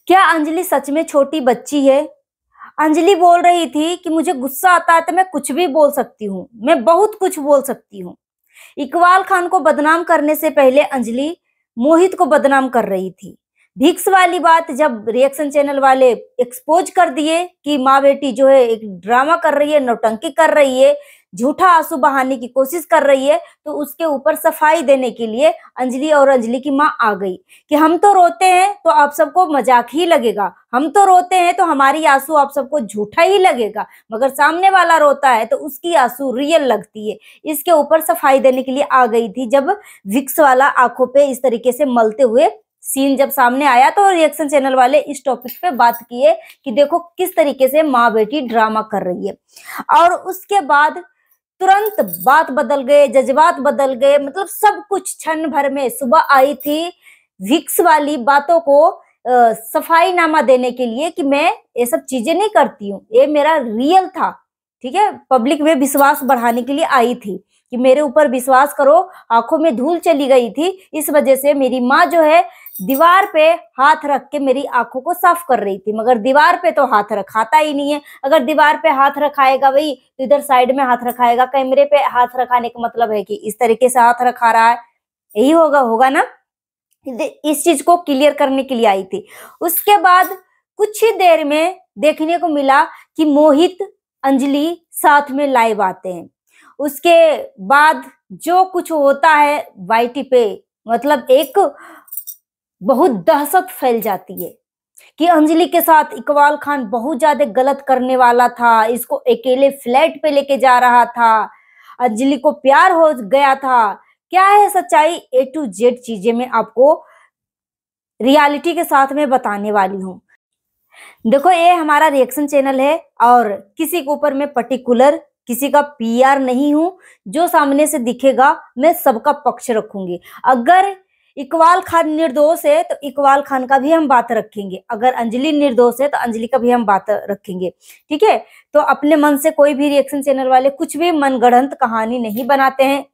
क्या अंजलि सच में छोटी बच्ची है? अंजलि बोल रही थी कि मुझे गुस्सा आता है तो मैं कुछ भी बोल सकती हूँ, मैं बहुत कुछ बोल सकती हूँ। इकबाल खान को बदनाम करने से पहले अंजलि मोहित को बदनाम कर रही थी। भिक्स वाली बात जब रिएक्शन चैनल वाले एक्सपोज कर दिए कि माँ बेटी जो है एक ड्रामा कर रही है, नौटंकी कर रही है, झूठा आंसू बहाने की कोशिश कर रही है, तो उसके ऊपर सफाई देने के लिए अंजलि और अंजलि की माँ आ गई कि हम तो रोते हैं तो आप सबको मजाक ही लगेगा, हम तो रोते हैं तो हमारी आंसू आप सबको झूठा ही लगेगा, मगर सामने वाला रोता है तो उसकी आंसू रियल लगती है। इसके ऊपर सफाई देने के लिए आ गई थी जब विक्स वाला आंखों पे इस तरीके से मलते हुए सीन जब सामने आया, तो रिएक्शन चैनल वाले इस टॉपिक पे बात किए कि देखो किस तरीके से माँ बेटी ड्रामा कर रही है। और उसके बाद तुरंत बात बदल गए, जज्बात बदल गए, मतलब सब कुछ क्षण भर में। सुबह आई थी विक्स वाली बातों को सफाई नामा देने के लिए कि मैं ये सब चीजें नहीं करती हूँ, ये मेरा रियल था, ठीक है। पब्लिक में विश्वास बढ़ाने के लिए आई थी कि मेरे ऊपर विश्वास करो। आंखों में धूल चली गई थी, इस वजह से मेरी माँ जो है दीवार पे हाथ रख के मेरी आंखों को साफ कर रही थी, मगर दीवार पे तो हाथ रखाता ही नहीं है। अगर दीवार पे हाथ रखाएगा वही तो इधर साइड में हाथ रखाएगा, कैमरे पे हाथ रखाने का मतलब है कि इस तरीके से हाथ रखा रहा है, यही होगा ना। इस चीज को क्लियर करने के लिए आई थी। उसके बाद कुछ ही देर में देखने को मिला कि मोहित अंजलि साथ में लाइव आते हैं। उसके बाद जो कुछ होता है वाईटी पे, मतलब एक बहुत दहशत फैल जाती है कि अंजलि के साथ इकबाल खान बहुत ज्यादा गलत करने वाला था, इसको अकेले फ्लैट पे लेके जा रहा था, अंजलि को प्यार हो गया था। क्या है सच्चाई, ए टू जेड चीजें मैं आपको रियलिटी के साथ में बताने वाली हूँ। देखो ये हमारा रिएक्शन चैनल है और किसी के ऊपर मैं पर्टिकुलर किसी का पीआर नहीं हूँ। जो सामने से दिखेगा मैं सबका पक्ष रखूंगी। अगर इकबाल खान निर्दोष है तो इकबाल खान का भी हम बात रखेंगे, अगर अंजलि निर्दोष है तो अंजलि का भी हम बात रखेंगे, ठीक है। तो अपने मन से कोई भी रिएक्शन चैनल वाले कुछ भी मनगढ़ंत कहानी नहीं बनाते हैं।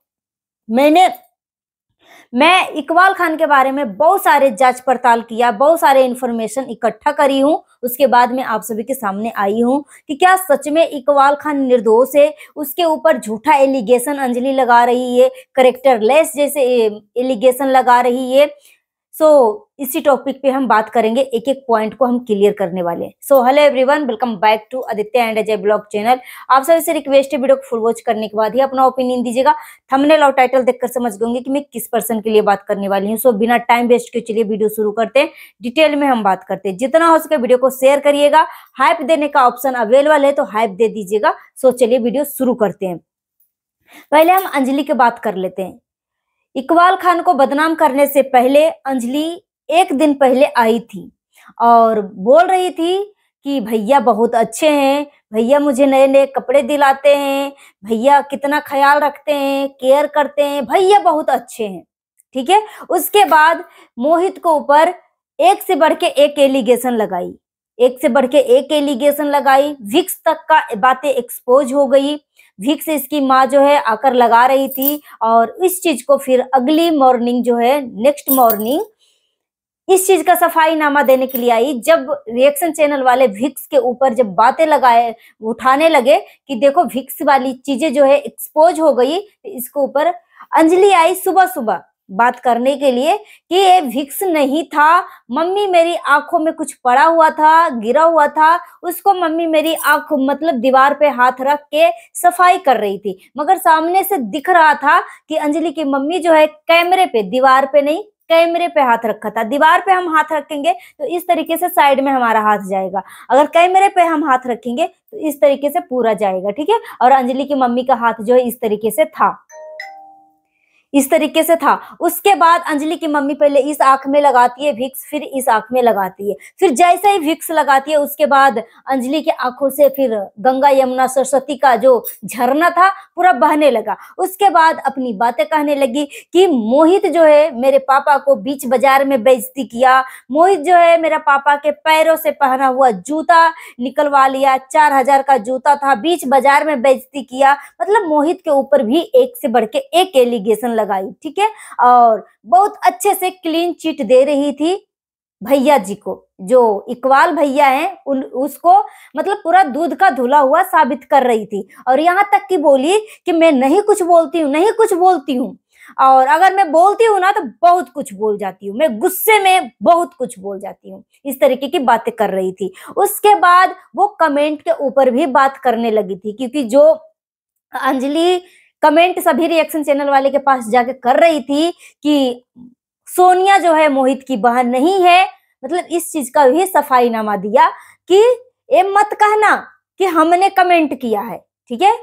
मैं इकबाल खान के बारे में बहुत सारे जांच पड़ताल किया, बहुत सारे इंफॉर्मेशन इकट्ठा करी हूँ, उसके बाद में आप सभी के सामने आई हूँ कि क्या सच में इकबाल खान निर्दोष है। उसके ऊपर झूठा एलिगेशन अंजलि लगा रही है, करेक्टरलेस जैसे एलिगेशन लगा रही है। इसी टॉपिक पे हम बात करेंगे, एक एक पॉइंट को हम क्लियर करने वाले हैं। Hello everyone, welcome back to Aditya and Ajay blog channel. आप सभी से रिक्वेस्ट है वीडियो को फुल वॉच करने के बाद ही अपना ओपिनियन दीजिएगा। थंबनेल और टाइटल देखकर समझ गए कि मैं किस पर्सन के लिए बात करने वाली हूँ। बिना टाइम वेस्ट के चलिए वीडियो शुरू करते हैं, डिटेल में हम बात करते हैं। जितना हो सके वीडियो को शेयर करिएगा, हाइप देने का ऑप्शन अवेलेबल है तो हाइप दे दीजिएगा। चलिए वीडियो शुरू करते हैं। पहले हम अंजलि की बात कर लेते हैं। इकबाल खान को बदनाम करने से पहले अंजलि एक दिन पहले आई थी और बोल रही थी कि भैया बहुत अच्छे हैं, भैया मुझे नए नए कपड़े दिलाते हैं, भैया कितना ख्याल रखते हैं, केयर करते हैं, भैया बहुत अच्छे हैं, ठीक है। उसके बाद मोहित को ऊपर एक से बढ़ के एक एलिगेशन लगाई, एक से बढ़ के एक एलिगेशन लगाई। विक्स तक का बातें एक्सपोज हो गई। विक्स इसकी माँ जो है आकर लगा रही थी और इस चीज को फिर अगली मॉर्निंग जो है नेक्स्ट मॉर्निंग इस चीज का सफाई नामा देने के लिए आई। जब रिएक्शन चैनल वाले विक्स के ऊपर जब बातें लगाए उठाने लगे कि देखो विक्स वाली चीजें जो है एक्सपोज हो गई, इसके ऊपर अंजलि आई सुबह सुबह बात करने के लिए कि ये विक्स नहीं था, मम्मी मेरी आंखों में कुछ पड़ा हुआ था, गिरा हुआ था, उसको मम्मी मेरी आंख मतलब दीवार पे हाथ रख के सफाई कर रही थी। मगर सामने से दिख रहा था कि अंजलि की मम्मी जो है कैमरे पे, दीवार पे नहीं कैमरे पे हाथ रखा था। दीवार पे हम हाथ रखेंगे तो इस तरीके से साइड में हमारा हाथ जाएगा, अगर कैमरे पे हम हाथ रखेंगे तो इस तरीके से पूरा जाएगा, ठीक है। और अंजलि की मम्मी का हाथ जो है इस तरीके से था, इस तरीके से था। उसके बाद अंजलि की मम्मी पहले इस आंख में लगाती है विक्स, फिर इस आंख में लगाती है, फिर जैसे ही विक्स लगाती है उसके बाद अंजलि की आंखों से फिर गंगा यमुना सरस्वती का जो झरना था पूरा बहने लगा। उसके बाद अपनी बातें कहने लगी कि मोहित जो है मेरे पापा को बीच बाजार में बेइज्जती किया, मोहित जो है मेरा पापा के पैरों से पहना हुआ जूता निकलवा लिया, 4000 का जूता था, बीच बाजार में बेइज्जती किया। मतलब मोहित के ऊपर भी एक से बढ़ के एक एलिगेशन लगाई, ठीक है। और बहुत अच्छे से क्लीन चिट दे रही थी भैया जी को, जो इकबाल भैया हैं उसको मतलब पूरा दूध का धुला हुआ साबित कर रही थी। और यहाँ तक कि बोली कि मैं नहीं कुछ बोलती हूँ, नहीं कुछ बोलती हूँ, और अगर मैं बोलती हूँ ना तो बहुत कुछ बोल जाती हूँ, मैं गुस्से में बहुत कुछ बोल जाती हूँ, इस तरीके की बातें कर रही थी। उसके बाद वो कमेंट के ऊपर भी बात करने लगी थी, क्योंकि जो अंजलि कमेंट सभी रिएक्शन चैनल वाले के पास जाके कर रही थी कि सोनिया जो है मोहित की बहन नहीं है, मतलब इस चीज का भी सफाईनामा दिया कि ये मत कहना कि हमने कमेंट किया है, ठीक है,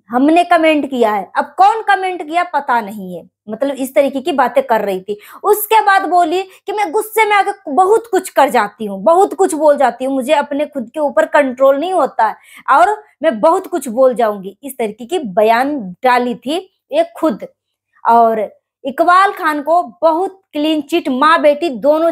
हमने कमेंट किया है। अब कौन कमेंट किया पता नहीं है, मतलब इस तरीके की बातें कर रही थी। उसके बाद बोली कि मैं गुस्से में आके बहुत कुछ कर जाती हूँ, बहुत कुछ बोल जाती हूँ, मुझे अपने खुद के ऊपर कंट्रोल नहीं होता है और मैं बहुत कुछ बोल जाऊंगी, इस तरीके की बयान डाली थी ये खुद। और इकबाल खान को बहुत क्लीन चिट माँ बेटी दोनों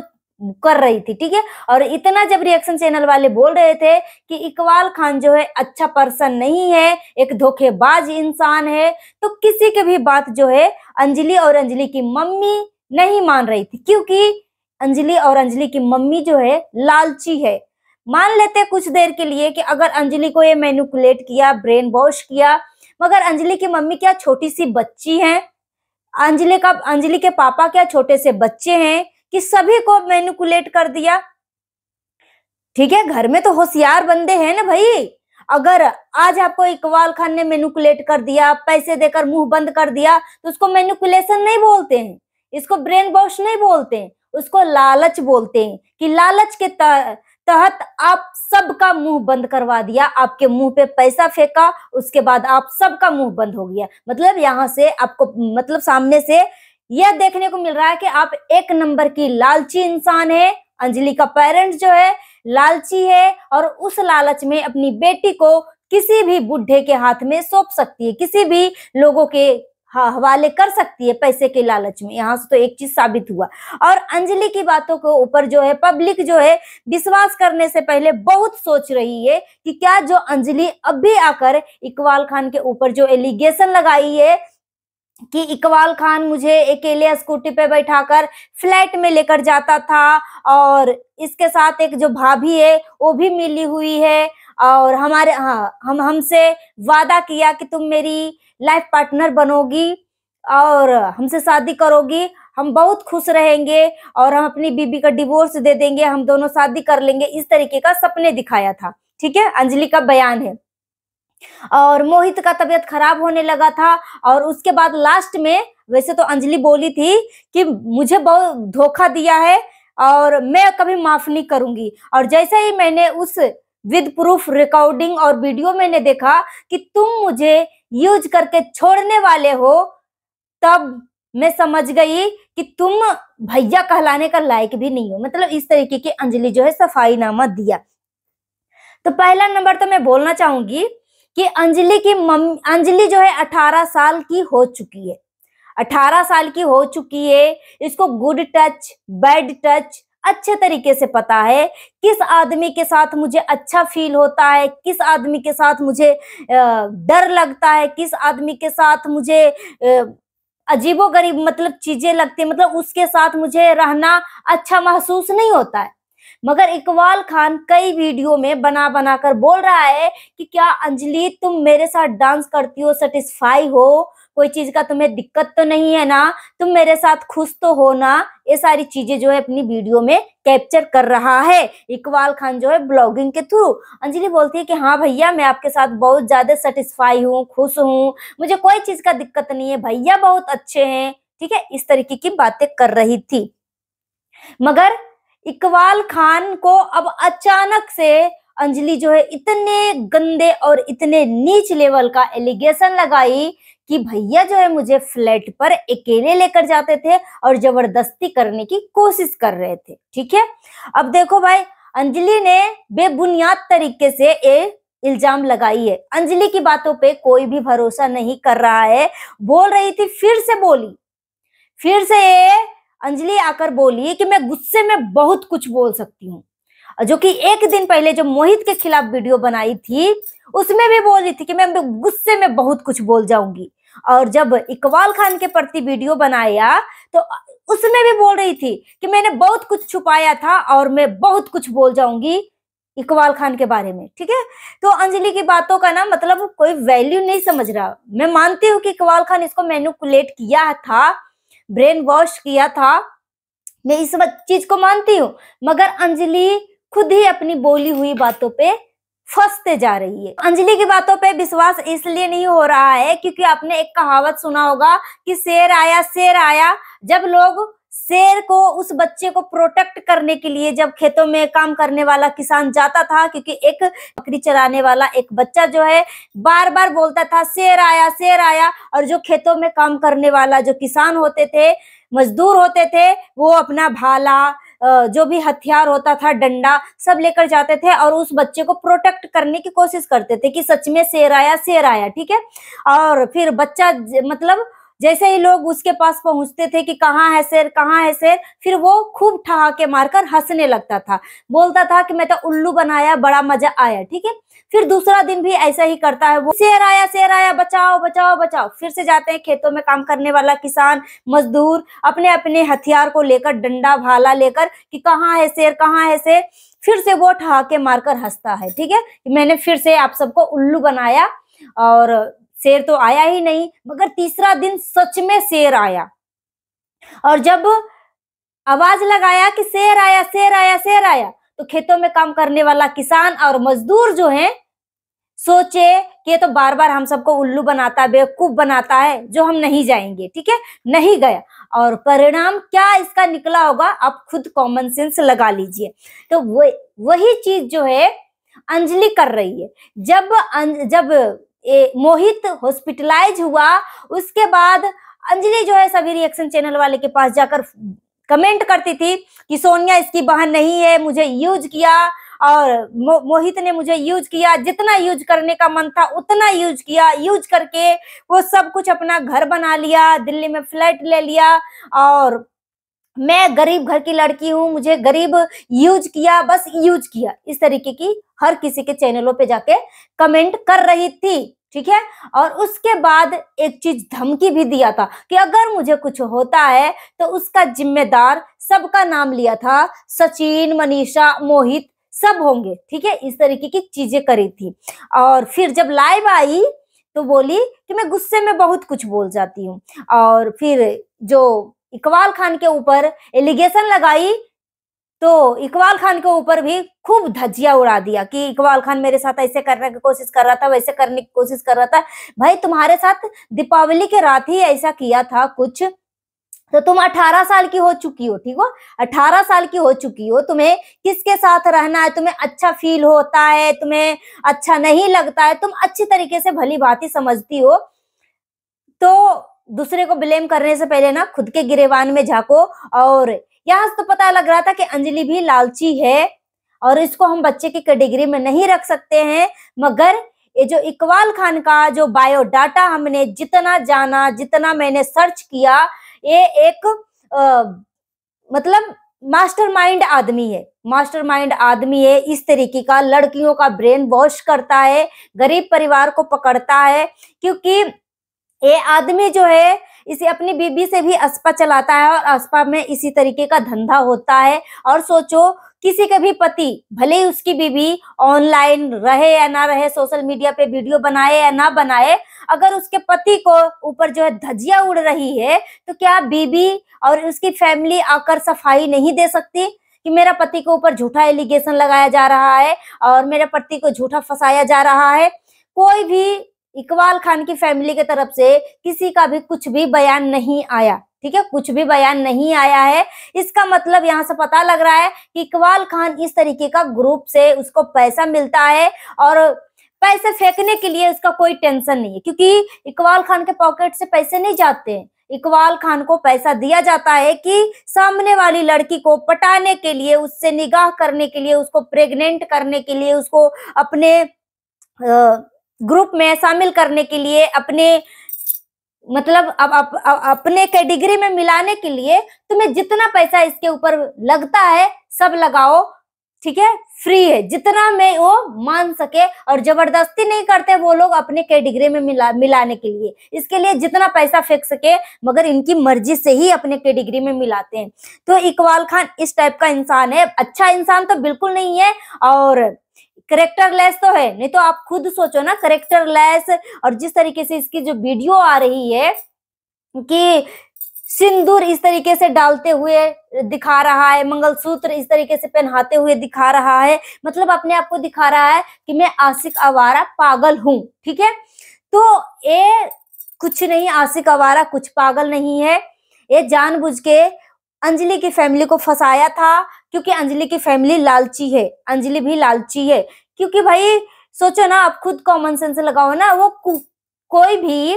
कर रही थी, ठीक है। और इतना जब रिएक्शन चैनल वाले बोल रहे थे कि इकबाल खान जो है अच्छा पर्सन नहीं है, एक धोखेबाज इंसान है, तो किसी की भी बात जो है अंजलि और अंजलि की मम्मी नहीं मान रही थी, क्योंकि अंजलि और अंजलि की मम्मी जो है लालची है। मान लेते कुछ देर के लिए कि अगर अंजलि को ये मैनिपुलेट किया, ब्रेन वॉश किया, मगर अंजलि की मम्मी क्या छोटी सी बच्ची है, अंजलि के पापा क्या छोटे से बच्चे हैं कि सभी को मैनिपुलेट कर दिया, ठीक है। घर में तो होशियार बंदे हैं ना भाई। अगर आज आपको इकबाल खान ने मैनिपुलेट कर दिया, पैसे देकर मुंह बंद कर दिया, तो उसको मैनिपुलेशन नहीं बोलते हैं, इसको ब्रेन वॉश नहीं बोलते हैं, उसको लालच बोलते हैं कि लालच के तहत आप सबका मुंह बंद करवा दिया, आपके मुंह पे पैसा फेंका, उसके बाद आप सबका मुंह बंद हो गया। मतलब यहाँ से आपको मतलब सामने से यह देखने को मिल रहा है कि आप एक नंबर की लालची इंसान है। अंजलि का पेरेंट्स जो है लालची है और उस लालच में अपनी बेटी को किसी भी बुढ़े के हाथ में सौंप सकती है, किसी भी लोगों के हवाले कर सकती है पैसे के लालच में। यहाँ से तो एक चीज साबित हुआ। और अंजलि की बातों के ऊपर जो है पब्लिक जो है विश्वास करने से पहले बहुत सोच रही है कि क्या जो अंजलि अब भी आकर इकबाल खान के ऊपर जो एलिगेशन लगाई है कि इकबाल खान मुझे अकेले स्कूटी पे बैठाकर फ्लैट में लेकर जाता था और इसके साथ एक जो भाभी है वो भी मिली हुई है और हमसे वादा किया कि तुम मेरी लाइफ पार्टनर बनोगी और हमसे शादी करोगी, हम बहुत खुश रहेंगे और हम अपनी बीबी का डिवोर्स दे देंगे, हम दोनों शादी कर लेंगे, इस तरीके का सपने दिखाया था, ठीक है। अंजलि का बयान है। और मोहित का तबीयत खराब होने लगा था और उसके बाद लास्ट में वैसे तो अंजलि बोली थी कि मुझे बहुत धोखा दिया है और मैं कभी माफ नहीं करूंगी। और जैसे ही मैंने उस विद प्रूफ रिकॉर्डिंग और वीडियो मैंने देखा कि तुम मुझे यूज करके छोड़ने वाले हो, तब मैं समझ गई कि तुम भैया कहलाने का लायक भी नहीं हो। मतलब इस तरीके की अंजलि जो है सफाईनामा दिया। तो पहला नंबर तो मैं बोलना चाहूंगी कि अंजलि जो है 18 साल की हो चुकी है, 18 साल की हो चुकी है। इसको गुड टच बैड टच अच्छे तरीके से पता है, किस आदमी के साथ मुझे अच्छा फील होता है, किस आदमी के साथ मुझे डर लगता है, किस आदमी के साथ मुझे अजीबोगरीब मतलब चीजें लगती है, मतलब उसके साथ मुझे रहना अच्छा महसूस नहीं होता है। मगर इकबाल खान कई वीडियो में बना बना कर बोल रहा है कि क्या अंजलि तुम मेरे साथ डांस करती हो, सेटिस्फाई हो, कोई चीज का तुम्हें दिक्कत तो नहीं है ना, तुम मेरे साथ खुश तो हो ना। ये सारी चीजें जो है अपनी वीडियो में कैप्चर कर रहा है इकबाल खान जो है ब्लॉगिंग के थ्रू। अंजलि बोलती है कि हाँ भैया मैं आपके साथ बहुत ज्यादा सेटिस्फाई हूँ, खुश हूँ, मुझे कोई चीज का दिक्कत नहीं है, भैया बहुत अच्छे हैं, ठीक है। इस तरीके की बातें कर रही थी। मगर इकबाल खान को अब अचानक से अंजलि जो है इतने गंदे और इतने नीच लेवल का एलिगेशन लगाई कि भैया जो है मुझे फ्लैट पर अकेले लेकर जाते थे और जबरदस्ती करने की कोशिश कर रहे थे, ठीक है। अब देखो भाई, अंजलि ने बेबुनियाद तरीके से इल्जाम लगाई है। अंजलि की बातों पे कोई भी भरोसा नहीं कर रहा है। बोल रही थी, फिर से अंजलि आकर बोली कि मैं गुस्से में बहुत कुछ बोल सकती हूँ, जो कि एक दिन पहले जो मोहित के खिलाफ वीडियो बनाई थी उसमें भी बोली थी कि मैं गुस्से में बहुत कुछ बोल जाऊंगी। और जब इकबाल खान के प्रति वीडियो बनाया तो उसमें भी बोल रही थी कि मैंने बहुत कुछ छुपाया था और मैं बहुत कुछ बोल जाऊंगी इकबाल खान के बारे में। ठीक है, तो अंजलि की बातों का ना मतलब कोई वैल्यू नहीं समझ रहा। मैं मानती हूँ कि इकबाल खान इसको मैनिपुलेट किया था, ब्रेन वॉश किया था, मैं इस चीज को मानती हूँ, मगर अंजलि खुद ही अपनी बोली हुई बातों पे फंसते जा रही है। अंजलि की बातों पे विश्वास इसलिए नहीं हो रहा है क्योंकि आपने एक कहावत सुना होगा कि शेर आया शेर आया। जब लोग शेर को, उस बच्चे को प्रोटेक्ट करने के लिए जब खेतों में काम करने वाला किसान जाता था, क्योंकि एक बकरी चराने वाला एक बच्चा जो है बार बार बोलता था शेर आया शेर आया, और जो खेतों में काम करने वाला जो किसान होते थे, मजदूर होते थे, वो अपना भाला, जो भी हथियार होता था, डंडा, सब लेकर जाते थे और उस बच्चे को प्रोटेक्ट करने की कोशिश करते थे कि सच में शेर आया शेर आया। ठीक है, और फिर बच्चा मतलब जैसे ही लोग उसके पास पहुंचते थे कि कहाँ है शेर कहाँ है शेर, फिर वो खूब ठहाके मारकर हंसने लगता था, बोलता था कि मैं तो उल्लू बनाया, बड़ा मजा आया। ठीक है, फिर दूसरा दिन भी ऐसा ही करता है वो, शेर आया बचाओ बचाओ बचाओ। फिर से जाते हैं खेतों में काम करने वाला किसान, मजदूर अपने अपने हथियार को लेकर, डंडा भाला लेकर कि कहाँ है शेर कहाँ है शेर, फिर से वो ठहाके मारकर हंसता है। ठीक है, मैंने फिर से आप सबको उल्लू बनाया और शेर तो आया ही नहीं। मगर तीसरा दिन सच में शेर आया, और जब आवाज लगाया कि शेर आया शेर आया शेर आया, तो खेतों में काम करने वाला किसान और मजदूर जो हैं सोचे कि ये तो बार बार हम सबको उल्लू बनाता है, बेवकूफ बनाता है, जो हम नहीं जाएंगे। ठीक है, नहीं गया, और परिणाम क्या इसका निकला होगा आप खुद कॉमन सेंस लगा लीजिए। तो वही चीज जो है अंजलि कर रही है। जब मोहित हॉस्पिटलाइज हुआ, उसके बाद अंजलि जो है सभी रिएक्शन चैनल वाले के पास जाकर कमेंट करती थी कि सोनिया इसकी बहन नहीं है, मुझे यूज किया, और मोहित ने मुझे यूज किया, जितना यूज करने का मन था उतना यूज किया, यूज करके वो सब कुछ अपना घर बना लिया, दिल्ली में फ्लैट ले लिया, और मैं गरीब घर की लड़की हूँ, मुझे गरीब यूज किया, बस यूज किया, इस तरीके की हर किसी के चैनलों पे जाके कमेंट कर रही थी। ठीक है, और उसके बाद एक चीज धमकी भी दिया था कि अगर मुझे कुछ होता है तो उसका जिम्मेदार, सबका नाम लिया था, सचिन, मनीषा, मोहित सब होंगे। ठीक है, इस तरीके की चीजें करी थी। और फिर जब लाइव आई तो बोली कि मैं गुस्से में बहुत कुछ बोल जाती हूँ, और फिर जो इकबाल खान के ऊपर एलिगेशन लगाई, तो इकबाल खान के ऊपर भी खूब धज्जियां उड़ा दिया कि इकबाल खान मेरे साथ ऐसे करने की कोशिश कर रहा था, वैसे करने की कोशिश कर रहा था। भाई तुम्हारे साथ दीपावली के रात ही ऐसा किया था कुछ, तो तुम 18 साल की हो चुकी हो। ठीक हो, 18 साल की हो चुकी हो, तुम्हें किसके साथ रहना है, तुम्हें अच्छा फील होता है, तुम्हें अच्छा नहीं लगता है, तुम अच्छी तरीके से भली भांति समझती हो। तो दूसरे को ब्लेम करने से पहले ना खुद के गिरेबान में झांको। और यहाँ से तो पता लग रहा था कि अंजलि भी लालची है और इसको हम बच्चे की कैटेगरी में नहीं रख सकते हैं। मगर ये जो इकबाल खान का जो बायोडाटा हमने जितना जाना, जितना मैंने सर्च किया, ये एक मतलब मास्टरमाइंड आदमी है, मास्टरमाइंड आदमी है। इस तरीके का लड़कियों का ब्रेन वॉश करता है, गरीब परिवार को पकड़ता है, क्योंकि ये आदमी जो है इसे अपनी बीबी से भी अस्पा चलाता है और अस्पा में इसी तरीके का धंधा होता है। और सोचो किसी के भी पति, भले ही उसकी बीबी ऑनलाइन रहे या ना रहे, सोशल मीडिया पे वीडियो बनाए या ना बनाए, अगर उसके पति को ऊपर जो है धज्जियां उड़ रही है, तो क्या बीबी और उसकी फैमिली आकर सफाई नहीं दे सकती कि मेरा पति के ऊपर झूठा एलिगेशन लगाया जा रहा है और मेरे पति को झूठा फंसाया जा रहा है? कोई भी इकबाल खान की फैमिली की तरफ से किसी का भी कुछ भी बयान नहीं आया। ठीक है, कुछ भी बयान नहीं आया है। इसका मतलब यहाँ से पता लग रहा है कि इकबाल खान इस तरीके का ग्रुप से उसको पैसा मिलता है और पैसे फेंकने के लिए उसका कोई टेंशन नहीं है, क्योंकि इकबाल खान के पॉकेट से पैसे नहीं जाते हैं। इकबाल खान को पैसा दिया जाता है कि सामने वाली लड़की को पटाने के लिए, उससे निगाह करने के लिए, उसको प्रेग्नेंट करने के लिए, उसको अपने ग्रुप में शामिल करने के लिए, अपने मतलब अब अपने कैटेगरी में मिलाने के लिए तुम्हें जितना पैसा इसके ऊपर लगता है सब लगाओ। ठीक है, फ्री है, जितना में वो मान सके, और जबरदस्ती नहीं करते वो लोग अपने कैटेगरी में मिलाने के लिए, इसके लिए जितना पैसा फेंक सके, मगर इनकी मर्जी से ही अपने कैटेगरी में मिलाते हैं। तो इकबाल खान इस टाइप का इंसान है, अच्छा इंसान तो बिल्कुल नहीं है, और करेक्टर लेस तो है, नहीं तो आप खुद सोचो ना, करेक्टर लेस। और जिस तरीके से इसकी जो वीडियो आ रही है कि सिंदूर इस तरीके से डालते हुए दिखा रहा है, मंगलसूत्र इस तरीके से पहनाते हुए दिखा रहा है, मतलब अपने आप को दिखा रहा है कि मैं आशिक आवारा पागल हूं, ठीक है। तो ये कुछ नहीं, आशिक आवारा कुछ पागल नहीं है, ये जानबूझ के अंजलि की फैमिली को फंसाया था, क्योंकि अंजलि की फैमिली लालची है, अंजलि भी लालची है। क्योंकि भाई सोचो ना, आप खुद कॉमन सेंस लगाओ ना, वो कोई भी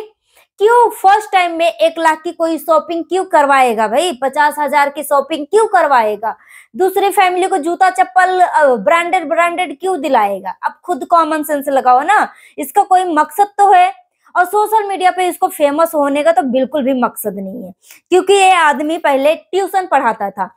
क्यों फर्स्ट टाइम में 1 लाख की कोई शॉपिंग क्यों करवाएगा भाई, 50,000 की शॉपिंग क्यों करवाएगा, दूसरी फैमिली को जूता चप्पल ब्रांडेड क्यों दिलाएगा। आप खुद कॉमन सेंस लगाओ ना, इसका कोई मकसद तो है। और सोशल मीडिया पे इसको फेमस होने का तो बिल्कुल भी मकसद नहीं है, क्योंकि ये आदमी पहले ट्यूशन पढ़ाता था,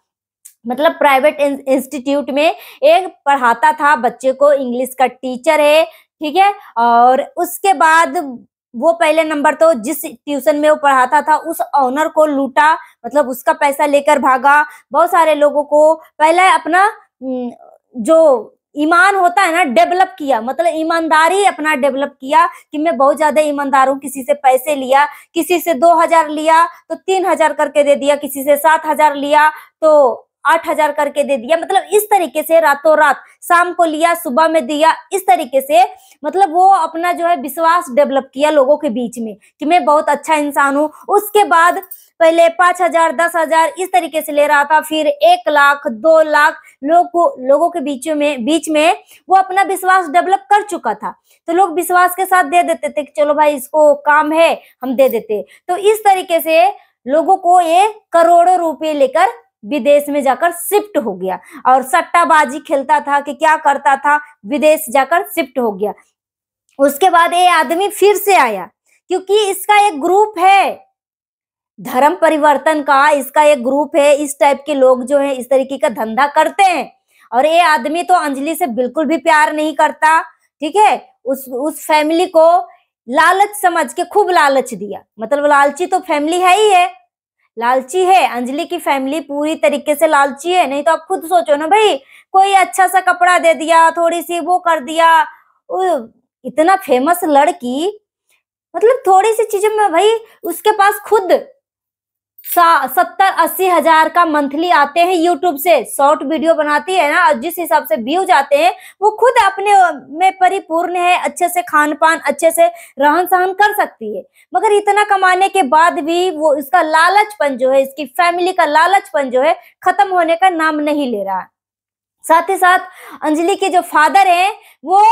मतलब प्राइवेट इंस्टीट्यूट में एक पढ़ाता था बच्चे को, इंग्लिश का टीचर है, ठीक है। और उसके बाद वो पहले नंबर तो जिस ट्यूशन में वो पढ़ाता था उस ऑनर को लूटा, मतलब उसका पैसा लेकर भागा, बहुत सारे लोगों को पहले अपना जो ईमान होता है ना डेवलप किया, मतलब ईमानदारी अपना डेवलप किया कि मैं बहुत ज्यादा ईमानदार हूँ, किसी से पैसे लिया, किसी से 2,000 लिया तो 3,000 करके दे दिया, किसी से 7,000 लिया तो 8,000 करके दे दिया, मतलब इस तरीके से रातों रात, शाम को लिया सुबह में दिया, इस तरीके से मतलब वो अपना जो है विश्वास डेवलप किया लोगों के बीच में कि मैं बहुत अच्छा इंसान हूँ। उसके बाद पहले 5,000 10,000 इस तरीके से ले रहा था, फिर 1 लाख 2 लाख लोगों के बीच में वो अपना विश्वास डेवलप कर चुका था, तो लोग विश्वास के साथ दे देते थे कि चलो भाई इसको काम है हम दे देते। तो इस तरीके से लोगों को ये करोड़ों रुपए लेकर विदेश में जाकर शिफ्ट हो गया, और सट्टाबाजी खेलता था कि क्या करता था, विदेश जाकर शिफ्ट हो गया। उसके बाद ये आदमी फिर से आया, क्योंकि इसका एक ग्रुप है धर्म परिवर्तन का, इसका एक ग्रुप है, इस टाइप के लोग जो है इस तरीके का धंधा करते हैं। और ये आदमी तो अंजलि से बिल्कुल भी प्यार नहीं करता, ठीक है। उस फैमिली को लालच समझ के खूब लालच दिया, मतलब लालची तो फैमिली है ही है, लालची है अंजलि की फैमिली, पूरी तरीके से लालची है। नहीं तो आप खुद सोचो ना भाई, कोई अच्छा सा कपड़ा दे दिया, थोड़ी सी वो कर दिया, इतना फेमस लड़की, मतलब थोड़ी सी चीजें में भाई उसके पास खुद 70-80 हजार का मंथली आते हैं यूट्यूब से, शॉर्ट वीडियो बनाती है ना, जिस हिसाब से व्यूज आते हैं वो खुद अपने में परिपूर्ण है, अच्छे से खान पान, अच्छे से रहन सहन कर सकती है, मगर इतना कमाने के बाद भी वो इसका लालचपन जो है, इसकी फैमिली का लालचपन जो है खत्म होने का नाम नहीं ले रहा। साथ ही साथ अंजलि के जो फादर है वो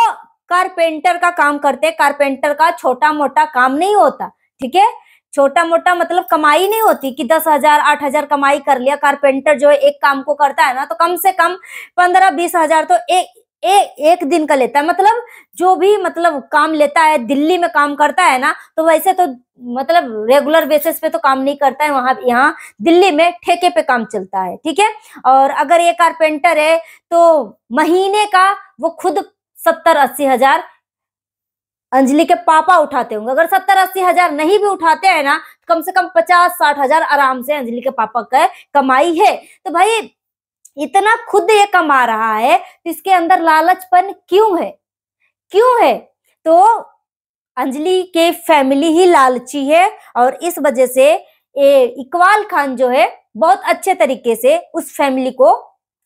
कारपेंटर का काम करते हैं, कारपेंटर का छोटा मोटा काम नहीं होता, ठीक है, छोटा मोटा मतलब कमाई नहीं होती कि 10,000 8,000 कमाई कर लिया। कारपेंटर जो है एक काम को करता है ना तो कम से कम 15-20 हजार तो एक दिन का लेता है, मतलब जो भी मतलब काम लेता है, दिल्ली में काम करता है ना तो वैसे तो मतलब रेगुलर बेसिस पे तो काम नहीं करता है, वहां यहाँ दिल्ली में ठेके पे काम चलता है, ठीक है। और अगर ये कारपेंटर है तो महीने का वो खुद 70-80 हजार अंजलि के पापा उठाते होंगे, अगर 70-80 हजार नहीं भी उठाते हैं ना, कम से कम 50-60 हजार आराम से अंजलि के पापा का कमाई है। तो भाई इतना खुद ये कमा रहा है तो इसके अंदर लालचपन क्यों है, क्यों है? तो अंजलि के फैमिली ही लालची है, और इस वजह से इकबाल खान जो है बहुत अच्छे तरीके से उस फैमिली को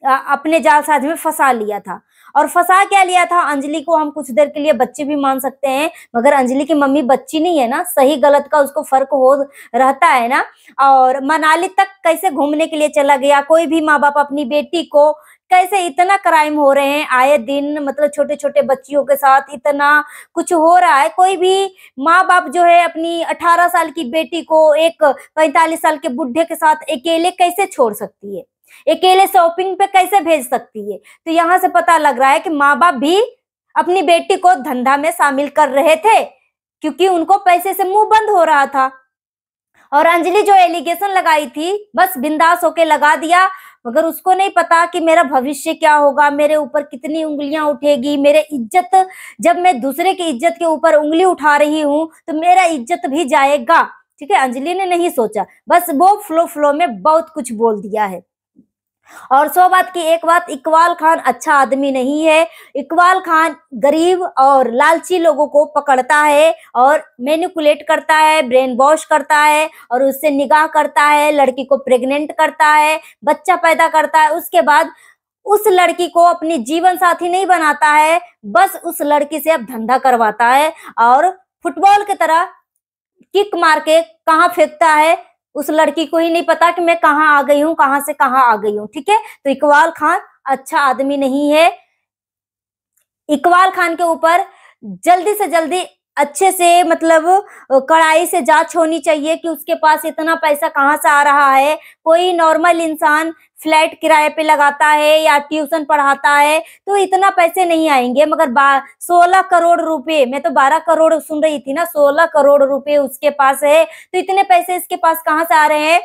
अपने जालसाज में फंसा लिया था। और फंसा क्या लिया था, अंजलि को हम कुछ देर के लिए बच्ची भी मान सकते हैं, मगर अंजलि की मम्मी बच्ची नहीं है ना, सही गलत का उसको फर्क हो रहता है ना। और मनाली तक कैसे घूमने के लिए चला गया, कोई भी माँ बाप अपनी बेटी को, कैसे इतना क्राइम हो रहे हैं आए दिन, मतलब छोटे छोटे बच्चियों के साथ इतना कुछ हो रहा है। कोई भी माँ बाप जो है अपनी 18 साल की बेटी को एक 45 साल के बुढ़े के साथ अकेले कैसे छोड़ सकती है, अकेले शॉपिंग पे कैसे भेज सकती है। तो यहाँ से पता लग रहा है कि माँ बाप भी अपनी बेटी को धंधा में शामिल कर रहे थे, क्योंकि उनको पैसे से मुंह बंद हो रहा था। और अंजलि जो एलिगेशन लगाई थी बस बिंदास होके लगा दिया, मगर उसको नहीं पता कि मेरा भविष्य क्या होगा, मेरे ऊपर कितनी उंगलियां उठेगी, मेरे इज्जत, जब मैं दूसरे की इज्जत के ऊपर उंगली उठा रही हूँ तो मेरा इज्जत भी जाएगा। ठीक है, अंजलि ने नहीं सोचा, बस वो फ्लो में बहुत कुछ बोल दिया है। और 100 बात की एक बात, इकबाल खान अच्छा आदमी नहीं है। इकबाल खान गरीब और लालची लोगों को पकड़ता है और मैनिपुलेट करता है, ब्रेन वॉश करता है और उससे निगाह करता है, लड़की को प्रेग्नेंट करता है, बच्चा पैदा करता है। उसके बाद उस लड़की को अपनी जीवन साथी नहीं बनाता है, बस उस लड़की से अब धंधा करवाता है और फुटबॉल की तरह किक मार के कहाँ फेंकता है, उस लड़की को ही नहीं पता कि मैं कहाँ आ गई हूँ, कहाँ से कहाँ आ गई हूँ। ठीक है, तो इकबाल खान अच्छा आदमी नहीं है। इकबाल खान के ऊपर जल्दी से जल्दी अच्छे से मतलब कड़ाई से जांच होनी चाहिए कि उसके पास इतना पैसा कहाँ से आ रहा है। कोई नॉर्मल इंसान फ्लैट किराए पे लगाता है या ट्यूशन पढ़ाता है तो इतना पैसे नहीं आएंगे, मगर 16 करोड़ रुपए, मैं तो 12 करोड़ सुन रही थी ना, 16 करोड़ रुपए उसके पास है, तो इतने पैसे इसके पास कहाँ से आ रहे हैं।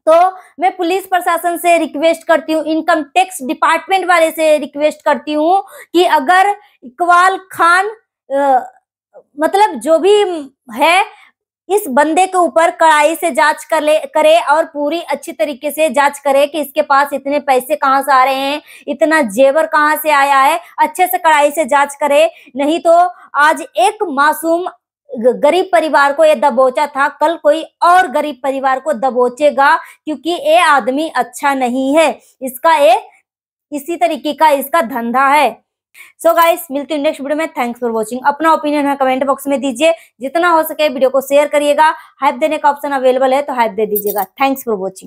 तो मैं पुलिस प्रशासन से रिक्वेस्ट करती हूँ, इनकम टैक्स डिपार्टमेंट वाले से रिक्वेस्ट करती हूँ कि अगर इकबाल खान मतलब जो भी है, इस बंदे के ऊपर कड़ाई से जांच करे और पूरी अच्छी तरीके से जांच करे कि इसके पास इतने पैसे कहाँ से आ रहे हैं, इतना जेवर कहाँ से आया है, अच्छे से कड़ाई से जांच करे। नहीं तो आज एक मासूम गरीब परिवार को ये दबोचा था, कल कोई और गरीब परिवार को दबोचेगा, क्योंकि ये आदमी अच्छा नहीं है। इसका इसी तरीके का इसका धंधा है। सो गाइस, मिलते हैं नेक्स्ट वीडियो में। Thanks for watching. अपना ओपिनियन है कमेंट बॉक्स में दीजिए, जितना हो सके वीडियो को शेयर करिएगा। हाइप देने का ऑप्शन अवेलेबल है तो हाइप दे दीजिएगा। Thanks for watching.